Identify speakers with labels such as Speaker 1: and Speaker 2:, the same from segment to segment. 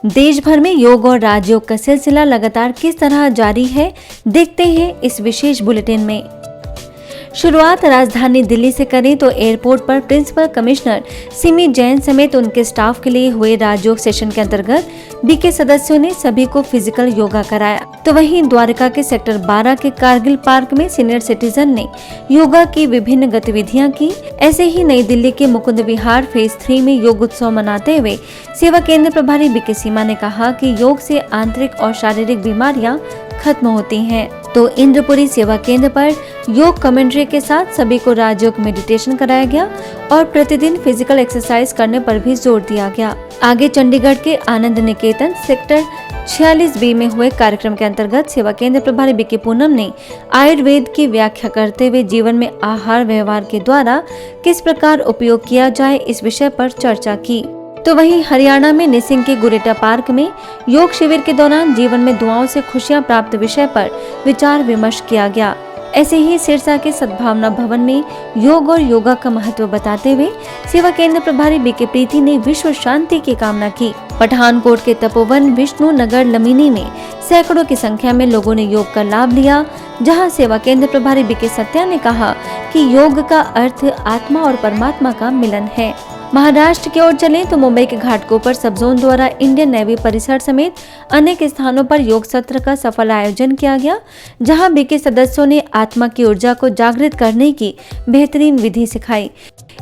Speaker 1: देश भर में योग और राजयोग का सिलसिला लगातार किस तरह जारी है, देखते हैं इस विशेष बुलेटिन में। शुरुआत राजधानी दिल्ली से करें तो एयरपोर्ट पर प्रिंसिपल कमिश्नर सिमी जैन समेत उनके स्टाफ के लिए हुए राजयोग सेशन के अंतर्गत बीके सदस्यों ने सभी को फिजिकल योगा कराया। तो वहीं द्वारका के सेक्टर 12 के कारगिल पार्क में सीनियर सिटीजन ने योगा की विभिन्न गतिविधियां की। ऐसे ही नई दिल्ली के मुकुंद विहार फेज 3 में योग उत्सव मनाते हुए सेवा केंद्र प्रभारी बीके सीमा ने कहा कि योग से आंतरिक और शारीरिक बीमारियां खत्म होती हैं। तो इंद्रपुरी सेवा केंद्र पर योग कमेंट्री के साथ सभी को राजयोग मेडिटेशन कराया गया और प्रतिदिन फिजिकल एक्सरसाइज करने पर भी जोर दिया गया। आगे चंडीगढ़ के आनंद निकेतन सेक्टर 46B में हुए कार्यक्रम के अंतर्गत सेवा केंद्र प्रभारी बीके पूनम ने आयुर्वेद की व्याख्या करते हुए जीवन में आहार व्यवहार के द्वारा किस प्रकार उपयोग किया जाए इस विषय पर चर्चा की। तो वहीं हरियाणा में निसिंग के गुरेटा पार्क में योग शिविर के दौरान जीवन में दुआओं से खुशियां प्राप्त विषय पर विचार विमर्श किया गया। ऐसे ही सिरसा के सद्भावना भवन में योग और योगा का महत्व बताते हुए सेवा केंद्र प्रभारी बीके प्रीति ने विश्व शांति की कामना की। पठानकोट के तपोवन विष्णु नगर लमीनी में सैकड़ों की संख्या में लोगों ने योग का लाभ लिया, जहां सेवा केंद्र प्रभारी बीके सत्या ने कहा कि योग का अर्थ आत्मा और परमात्मा का मिलन है। महाराष्ट्र की ओर चलें तो मुंबई के घाटकोपर सब जोन द्वारा इंडियन नेवी परिसर समेत अनेक स्थानों पर योग सत्र का सफल आयोजन किया गया, जहां बीके सदस्यों ने आत्मा की ऊर्जा को जागृत करने की बेहतरीन विधि सिखाई।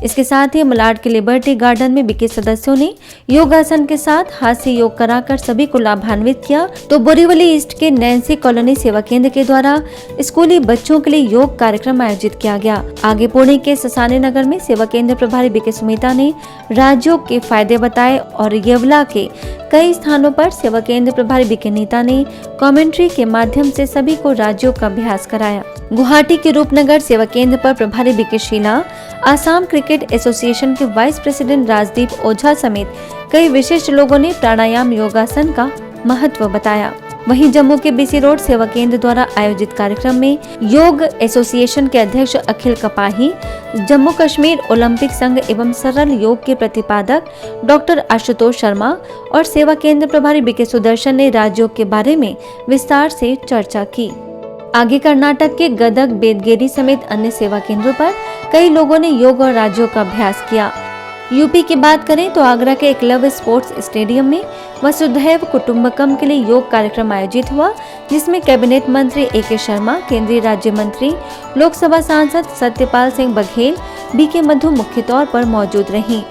Speaker 1: इसके साथ ही मलाड के लिबर्टी गार्डन में बीके सदस्यों ने योगासन के साथ हाथ से योग कराकर सभी को लाभान्वित किया। तो बोरीवली ईस्ट के नैन्सी कॉलोनी सेवा केंद्र के द्वारा स्कूली बच्चों के लिए योग कार्यक्रम आयोजित किया गया। आगे पुणे के ससाने नगर में सेवा केंद्र प्रभारी बीके सुमिता ने राजयोग के फायदे बताए और येवला के कई स्थानों पर सेवा केंद्र प्रभारी बीके नीता ने कमेंट्री के माध्यम से सभी को राजयोग का अभ्यास कराया। गुवाहाटी के रूपनगर सेवा केंद्र पर प्रभारी बीके शीला, आसाम क्रिकेट एसोसिएशन के वाइस प्रेसिडेंट राजदीप ओझा समेत कई विशिष्ट लोगों ने प्राणायाम योगासन का महत्व बताया। वहीं जम्मू के बीसी रोड सेवा केंद्र द्वारा आयोजित कार्यक्रम में योग एसोसिएशन के अध्यक्ष अखिल कपाही, जम्मू कश्मीर ओलंपिक संघ एवं सरल योग के प्रतिपादक डॉक्टर आशुतोष शर्मा और सेवा केंद्र प्रभारी बीके सुदर्शन ने राजयोग के बारे में विस्तार से चर्चा की। आगे कर्नाटक के गदग, बेदगेरी समेत अन्य सेवा केंद्रों पर कई लोगों ने योग और राजयोग का अभ्यास किया। यूपी की बात करें तो आगरा के एकलव्य स्पोर्ट्स स्टेडियम में वसुधैव कुटुंबकम के लिए योग कार्यक्रम आयोजित हुआ, जिसमें कैबिनेट मंत्री AK शर्मा, केंद्रीय राज्य मंत्री, लोकसभा सांसद सत्यपाल सिंह बघेल, बीके मधु मुख्य तौर पर मौजूद रहीं।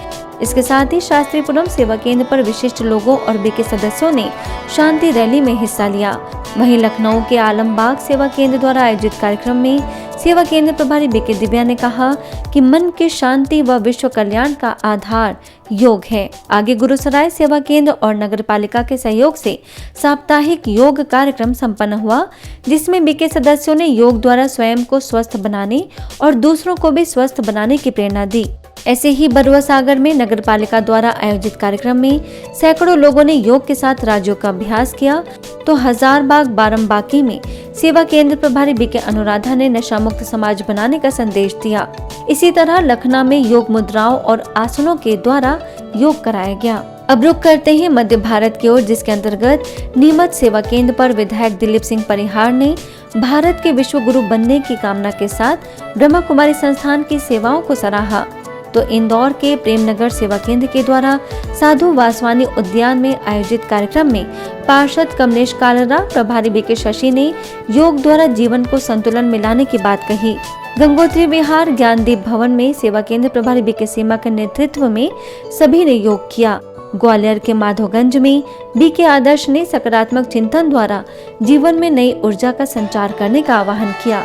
Speaker 1: इसके साथ ही शास्त्रीपुरम सेवा केंद्र पर विशिष्ट लोगों और बीके सदस्यों ने शांति रैली में हिस्सा लिया। वहीं लखनऊ के आलमबाग सेवा केंद्र द्वारा आयोजित कार्यक्रम में सेवा केंद्र प्रभारी बीके दिव्या ने कहा कि मन की शांति व विश्व कल्याण का आधार योग है। आगे गुरुसराय सेवा केंद्र और नगर पालिका के सहयोग से साप्ताहिक योग कार्यक्रम संपन्न हुआ, जिसमें बीके सदस्यों ने योग द्वारा स्वयं को स्वस्थ बनाने और दूसरों को भी स्वस्थ बनाने की प्रेरणा दी। ऐसे ही बरुआ सागर में नगर पालिका द्वारा आयोजित कार्यक्रम में सैकड़ों लोगों ने योग के साथ राजयोग का अभ्यास किया। तो हजारबाग बारामबाकी में सेवा केंद्र प्रभारी बीके अनुराधा ने नशा मुक्त समाज बनाने का संदेश दिया। इसी तरह लखनऊ में योग मुद्राओं और आसनों के द्वारा योग कराया गया। अब रुक करते हैं मध्य भारत की ओर, जिसके अंतर्गत नीमच सेवा केंद्र पर विधायक दिलीप सिंह परिहार ने भारत के विश्व गुरु बनने की कामना के साथ ब्रह्मा कुमारी संस्थान की सेवाओं को सराहा। तो इंदौर के प्रेमनगर सेवा केंद्र के द्वारा साधु वासवानी उद्यान में आयोजित कार्यक्रम में पार्षद कमलेश कालरा, प्रभारी बीके शशि ने योग द्वारा जीवन को संतुलन में लाने की बात कही। गंगोत्री विहार ज्ञानदीप भवन में सेवा केंद्र प्रभारी बीके सीमा के नेतृत्व में सभी ने योग किया। ग्वालियर के माधोगंज में बीके आदर्श ने सकारात्मक चिंतन द्वारा जीवन में नई ऊर्जा का संचार करने का आह्वान किया।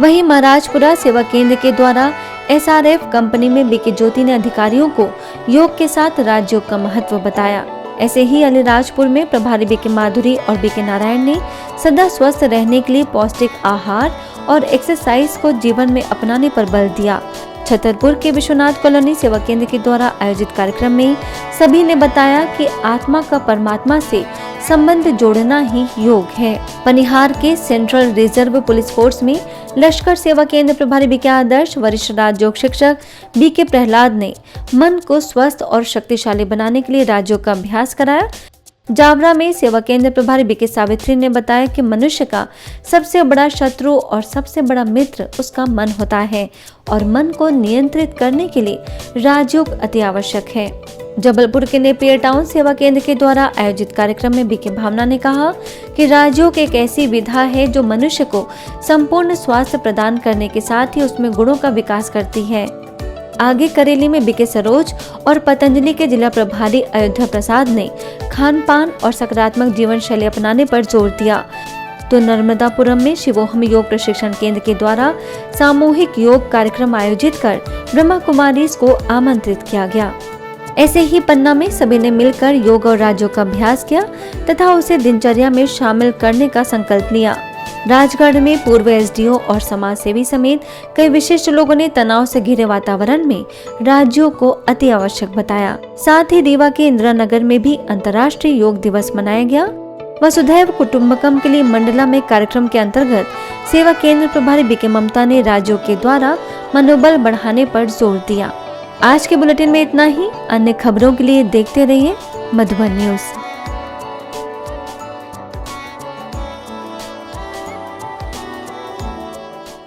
Speaker 1: वहीं महाराजपुरा सेवा केंद्र के द्वारा SRF कंपनी में बीके ज्योति ने अधिकारियों को योग के साथ राजयोग का महत्व बताया। ऐसे ही अलीराजपुर में प्रभारी बीके माधुरी और बीके नारायण ने सदा स्वस्थ रहने के लिए पौष्टिक आहार और एक्सरसाइज को जीवन में अपनाने पर बल दिया। छतरपुर के विश्वनाथ कॉलोनी सेवा केंद्र के द्वारा आयोजित कार्यक्रम में सभी ने बताया कि आत्मा का परमात्मा से संबंध जोड़ना ही योग है। पनिहार के सेंट्रल रिजर्व पुलिस फोर्स में लश्कर सेवा केंद्र प्रभारी बीके आदर्श, वरिष्ठ राजयोग शिक्षक बीके प्रहलाद ने मन को स्वस्थ और शक्तिशाली बनाने के लिए राजयोग का अभ्यास कराया। जावरा में सेवा केंद्र प्रभारी बीके सावित्री ने बताया कि मनुष्य का सबसे बड़ा शत्रु और सबसे बड़ा मित्र उसका मन होता है और मन को नियंत्रित करने के लिए राजयोग अति आवश्यक है। जबलपुर के नेपियर टाउन सेवा केंद्र के द्वारा आयोजित कार्यक्रम में बीके भावना ने कहा कि राजयोग एक ऐसी विधा है जो मनुष्य को संपूर्ण स्वास्थ्य प्रदान करने के साथ ही उसमें गुणों का विकास करती है। आगे करेली में बीके सरोज और पतंजलि के जिला प्रभारी अयोध्या प्रसाद ने खान पान और सकारात्मक जीवन शैली अपनाने पर जोर दिया, तो नर्मदापुरम में शिवोहम योग प्रशिक्षण केंद्र के द्वारा सामूहिक योग कार्यक्रम आयोजित कर ब्रह्मा कुमारी को आमंत्रित किया गया। ऐसे ही पन्ना में सभी ने मिलकर योग और राजयोग का अभ्यास किया तथा उसे दिनचर्या में शामिल करने का संकल्प लिया। राजगढ़ में पूर्व एसडीओ और समाज सेवी समेत कई विशिष्ट लोगों ने तनाव से घिरे वातावरण में राजयोग को अति आवश्यक बताया। साथ ही रीवा के इंदिरा नगर में भी अंतर्राष्ट्रीय योग दिवस मनाया गया। वसुधैव कुटुंबकम के लिए मंडला में कार्यक्रम के अंतर्गत सेवा केंद्र प्रभारी बीके ममता ने राजयोग के द्वारा मनोबल बढ़ाने पर जोर दिया। आज के बुलेटिन में इतना ही। अन्य खबरों के लिए देखते रहिए मधुबन न्यूज।